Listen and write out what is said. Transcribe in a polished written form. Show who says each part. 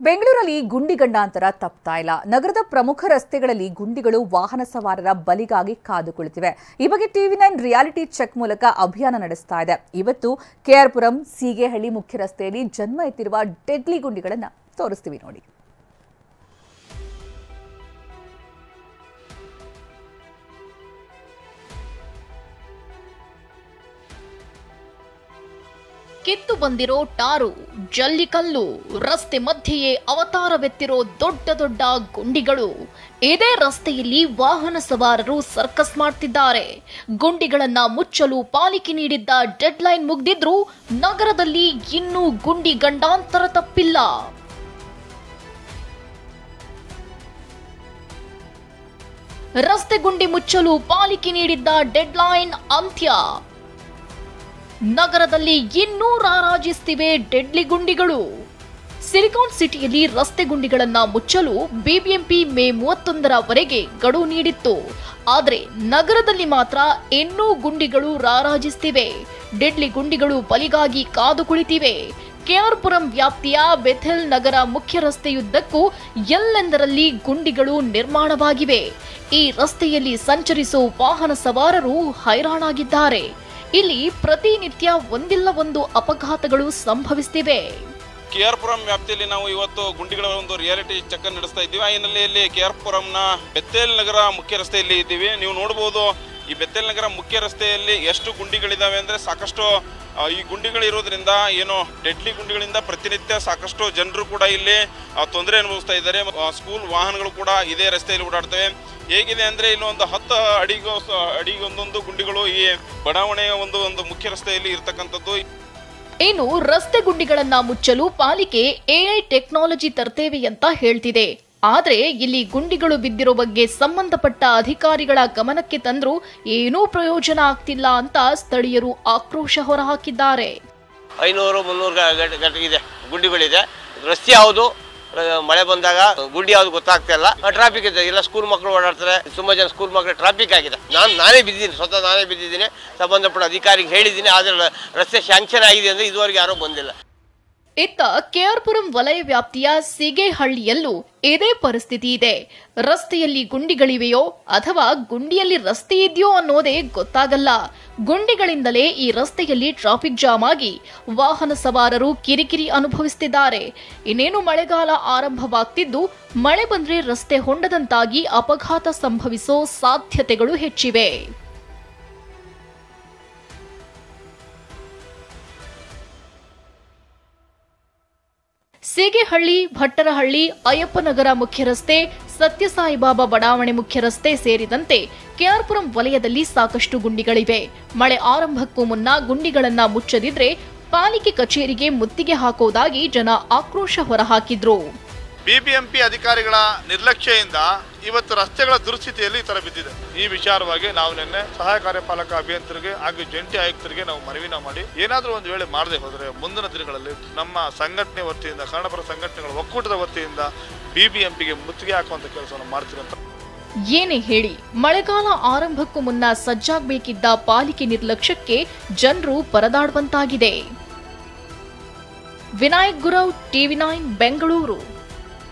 Speaker 1: ಬೆಂಗಳೂರಲ್ಲಿ ಗುಂಡಿ ಗಂಡಾಂತರ ತಪ್ತಾ ಇಲ್ಲ. ನಗರದ ಪ್ರಮುಖ ರಸ್ತೆಗಳಲ್ಲಿ ಗುಂಡಿಗಳು ವಾಹನ ಸವಾರರ ಬಲಿಗಾಗಿ ಕಾದು ಕುಳಿತಿವೆ. ಈ ಬಗ್ಗೆ ಟಿವಿ9 ರಿಯಾಲಿಟಿ ಚೆಕ್ ಮೂಲಕ ಅಭಿಯಾನ ನಡೆಸ್ತಾ ಇದೆ. ಇವತ್ತು ಕೆಆರ್ಪುರಂ ಸೀಗೆಹಳ್ಳಿ ಮುಖ್ಯ ರಸ್ತೆಯಲ್ಲಿ ಜನ್ಮ ಎತ್ತಿರುವ ಡೆಡ್ಲಿ ಗುಂಡಿಗಳನ್ನು ತೋರಿಸ್ತೀವಿ ನೋಡಿ.
Speaker 2: ಕಿತ್ತು ಬಂದಿರೋ ಟಾರು, ಜಲ್ಲಿಕಲ್ಲು, ರಸ್ತೆ ಮಧ್ಯೆಯೇ ಅವತಾರವೆತ್ತಿರೋ ದೊಡ್ಡ ದೊಡ್ಡ ಗುಂಡಿಗಳು. ಇದೇ ರಸ್ತೆಯಲ್ಲಿ ವಾಹನ ಸವಾರರು ಸರ್ಕಸ್ ಮಾಡ್ತಿದ್ದಾರೆ. ಗುಂಡಿಗಳನ್ನ ಮುಚ್ಚಲು ಪಾಲಿಕೆ ನೀಡಿದ್ದ ಡೆಡ್ಲೈನ್ ಮುಗ್ದಿದ್ರೂ ನಗರದಲ್ಲಿ ಇನ್ನೂ ಗುಂಡಿ ಗಂಡಾಂತರ ತಪ್ಪಿಲ್ಲ. ರಸ್ತೆ ಗುಂಡಿ ಮುಚ್ಚಲು ಪಾಲಿಕೆ ನೀಡಿದ್ದ ಡೆಡ್ಲೈನ್ ಅಂತ್ಯ. ನಗರದಲ್ಲಿ ಇನ್ನೂ ರಾರಾಜಿಸ್ತಿವೆ ಡೆಡ್ಲಿ ಗುಂಡಿಗಳು. ಸಿಲಿಕಾನ್ ಸಿಟಿಯಲ್ಲಿ ರಸ್ತೆ ಗುಂಡಿಗಳನ್ನ ಮುಚ್ಚಲು ಬಿಬಿಎಂಪಿ ಮೇ 31ರವರೆಗೆ ಗಡುವು ನೀಡಿತ್ತು. ಆದರೆ ನಗರದಲ್ಲಿ ಮಾತ್ರ ಇನ್ನೂ ಗುಂಡಿಗಳು ರಾರಾಜಿಸ್ತಿವೆ. ಡೆಡ್ಲಿ ಗುಂಡಿಗಳು ಬಲಿಗಾಗಿ ಕಾದು ಕುಳಿತಿವೆ. ಕೆಆರ್ಪುರಂ ವ್ಯಾಪ್ತಿಯ ಬೆಥೆಲ್ ನಗರ ಮುಖ್ಯ ರಸ್ತೆಯುದ್ದಕ್ಕೂ ಎಲ್ಲೆಂದರಲ್ಲಿ ಗುಂಡಿಗಳು ನಿರ್ಮಾಣವಾಗಿವೆ. ಈ ರಸ್ತೆಯಲ್ಲಿ ಸಂಚರಿಸುವ ವಾಹನ ಸವಾರರು ಹೈರಾಣಾಗಿದ್ದಾರೆ. ಇಲ್ಲಿ ಪ್ರತಿನಿತ್ಯ ಒಂದಿಲ್ಲ ಒಂದು ಅಪಘಾತಗಳು ಸಂಭವಿಸುತ್ತಿವೆ.
Speaker 3: ಕೆಆರ್ಪುರಂ ವ್ಯಾಪ್ತಿಯಲ್ಲಿ ನಾವು ಇವತ್ತು ಗುಂಡಿಗಳ ಒಂದು ರಿಯಾಲಿಟಿ ಚೆಕ್ ನಡೆಸ್ತಾ ಇದ್ದೀವಿ. ಆ ಹಿನ್ನೆಲೆಯಲ್ಲಿ ಕೆಆರ್ಪುರಂನ ಬೆಥೆಲ್ ನಗರ ಮುಖ್ಯ ರಸ್ತೆಯಲ್ಲಿ ಇದ್ದೀವಿ. ನೀವು ನೋಡಬಹುದು ಈ ಬೆಥೆಲ್ ನಗರ ಮುಖ್ಯ ರಸ್ತೆಯಲ್ಲಿ ಎಷ್ಟು ಗುಂಡಿಗಳಿದಾವೆ ಅಂದ್ರೆ ಸಾಕಷ್ಟು ಈ ಗುಂಡಿಗಳಿರೋದ್ರಿಂದ ಏನು ಡೆಡ್ಲಿ ಗುಂಡಿಗಳಿಂದ ಪ್ರತಿನಿತ್ಯ ಸಾಕಷ್ಟು ಜನರು ಕೂಡ ಇಲ್ಲಿ ತೊಂದರೆ ಅನುಭವಿಸ್ತಾ ಇದ್ದಾರೆ. ಸ್ಕೂಲ್ ವಾಹನಗಳು ಕೂಡ ಇದೇ ರಸ್ತೆಯಲ್ಲಿ ಓಡಾಡ್ತವೆ. ಹೇಗಿದೆ ಅಂದ್ರೆ ಇಲ್ಲಿ ಒಂದು 10 ಅಡಿಗೊಂದೊಂದು ಗುಂಡಿಗಳು ಈ ಬಡಾವಣೆಯ ಒಂದು ಮುಖ್ಯ ರಸ್ತೆಯಲ್ಲಿ ಇರತಕ್ಕಂಥದ್ದು.
Speaker 2: ಇನ್ನು ರಸ್ತೆ ಗುಂಡಿಗಳನ್ನ ಮುಚ್ಚಲು ಪಾಲಿಕೆ ಎಐ ಟೆಕ್ನಾಲಜಿ ತರ್ತೇವೆ ಅಂತ ಹೇಳ್ತಿದೆ. ಆದ್ರೆ ಇಲ್ಲಿ ಗುಂಡಿಗಳು ಬಿದ್ದಿರೋ ಬಗ್ಗೆ ಸಂಬಂಧಪಟ್ಟ ಅಧಿಕಾರಿಗಳ ಗಮನಕ್ಕೆ ತಂದ್ರೂ ಏನೂ ಪ್ರಯೋಜನ ಆಗ್ತಿಲ್ಲ ಅಂತ ಸ್ಥಳೀಯರು ಆಕ್ರೋಶ ಹೊರಹಾಕಿದ್ದಾರೆ.
Speaker 4: 500-300 ಇದೆ ಗುಂಡಿಗಳಿದೆ. ರಸ್ತೆ ಯಾವುದು, ಮಳೆ ಬಂದಾಗ ಗುಂಡಿ ಯಾವ್ದು ಗೊತ್ತಾಗ್ತಾ ಇಲ್ಲ. ಟ್ರಾಫಿಕ್ ಇದೆ, ಎಲ್ಲ ಸ್ಕೂಲ್ ಮಕ್ಕಳು ಓಡಾಡ್ತಾರೆ. ತುಂಬಾ ಜನ ಸ್ಕೂಲ್ ಮಕ್ಕಳು ಟ್ರಾಫಿಕ್ ಆಗಿದೆ. ನಾನೇ ಬಿದ್ದಿದ್ದೀನಿ, ಸ್ವತಃ ನಾನೇ ಬಿದ್ದಿದ್ದೀನಿ. ಸಂಬಂಧಪಟ್ಟ ಅಧಿಕಾರಿಗೆ ಹೇಳಿದ್ದೀನಿ. ಆದ್ರೆ ರಸ್ತೆ ಶಾಂಕ್ಷನ್ ಆಗಿದೆ ಅಂದ್ರೆ ಇದುವರೆಗೆ ಯಾರೂ ಬಂದಿಲ್ಲ.
Speaker 2: ಇತ್ತ ಕೆಆರ್ಪುರಂ ವಲಯ ವ್ಯಾಪ್ತಿಯ ಸೀಗೆಹಳ್ಳಿಯಲ್ಲೂ ಇದೇ ಪರಿಸ್ಥಿತಿ ಇದೆ. ರಸ್ತೆಯಲ್ಲಿ ಗುಂಡಿಗಳಿವೆಯೋ ಅಥವಾ ಗುಂಡಿಯಲ್ಲಿ ರಸ್ತೆ ಇದೆಯೋ ಅನ್ನೋದೇ ಗೊತ್ತಾಗಲ್ಲ. ಗುಂಡಿಗಳಿಂದಲೇ ಈ ರಸ್ತೆಯಲ್ಲಿ ಟ್ರಾಫಿಕ್ ಜಾಮ್ ಆಗಿ ವಾಹನ ಸವಾರರು ಕಿರಿಕಿರಿ ಅನುಭವಿಸುತ್ತಿದ್ದಾರೆ. ಇನ್ನೇನು ಮಳೆಗಾಲ ಆರಂಭವಾಗ್ತಿದ್ದು ಮಳೆ ಬಂದ್ರೆ ರಸ್ತೆ ಹೊಂಡದಂತಾಗಿ ಅಪಘಾತ ಸಂಭವಿಸೋ ಸಾಧ್ಯತೆಗಳು ಹೆಚ್ಚಿವೆ. ಸೀಗೆಹಳ್ಳಿ, ಭಟ್ಟರಹಳ್ಳಿ, ಅಯ್ಯಪ್ಪನಗರ ಮುಖ್ಯ ರಸ್ತೆ, ಸತ್ಯಸಾಯಿಬಾಬಾ ಬಡಾವಣೆ ಮುಖ್ಯ ರಸ್ತೆ ಸೇರಿದಂತೆ ಕೆಆರ್ಪುರಂ ವಲಯದಲ್ಲಿ ಸಾಕಷ್ಟು ಗುಂಡಿಗಳಿವೆ. ಮಳೆ ಆರಂಭಕ್ಕೂ ಮುನ್ನ ಗುಂಡಿಗಳನ್ನ ಮುಚ್ಚದಿದ್ರೆ ಪಾಲಿಕೆ ಕಚೇರಿಗೆ ಮುತ್ತಿಗೆ ಹಾಕೋದಾಗಿ ಜನ ಆಕ್ರೋಶ ಹೊರಹಾಕಿದ್ರು.
Speaker 5: ಬಿಬಿಎಂಪಿ ಅಧಿಕಾರಿಗಳ ನಿರ್ಲಕ್ಷ್ಯದಿಂದ ಇವತ್ತು ರಸ್ತೆಗಳ ದುರ್ಸ್ಥಿತಿಯಲ್ಲಿ ಈ ತರ ಬಿದ್ದಿದೆ. ಈ ವಿಚಾರವಾಗಿ ನಾವು ನಿನ್ನೆ ಸಹಾಯ ಕಾರ್ಯಪಾಲಕ ಅಭಿಯಂತರಿಗೆ ಹಾಗೂ ಜಂಟಿ ಆಯುಕ್ತರಿಗೆ ನಾವು ಮನವಿನ ಮಾಡಿ ಏನಾದರೂ ಒಂದು ವೇಳೆ ಮಾಡದೆ ಹೋದರೆ ಮುಂದಿನ ದಿನಗಳಲ್ಲಿ ನಮ್ಮ ಸಂಘಟನೆ ವತಿಯಿಂದ, ಕನ್ನಡಪರ ಸಂಘಟನೆಗಳ ಒಕ್ಕೂಟದ ವತಿಯಿಂದ ಬಿಬಿಎಂಪಿಗೆ ಮುತ್ತಿಗೆ ಹಾಕುವಂತ ಕೆಲಸವನ್ನು ಮಾಡ್ತೀವಿ ಅಂತ.
Speaker 2: ಏನೇ ಹೇಳಿ, ಮಳೆಗಾಲ ಆರಂಭಕ್ಕೂ ಮುನ್ನ ಸಜ್ಜಾಗಬೇಕಿದ್ದ ಪಾಲಿಕೆ ನಿರ್ಲಕ್ಷ್ಯಕ್ಕೆ ಜನರು ಪರದಾಡುವಂತಾಗಿದೆ. ವಿನಾಯಕ್ ಗುರವ್, ಟಿವಿ9 ಬೆಂಗಳೂರು.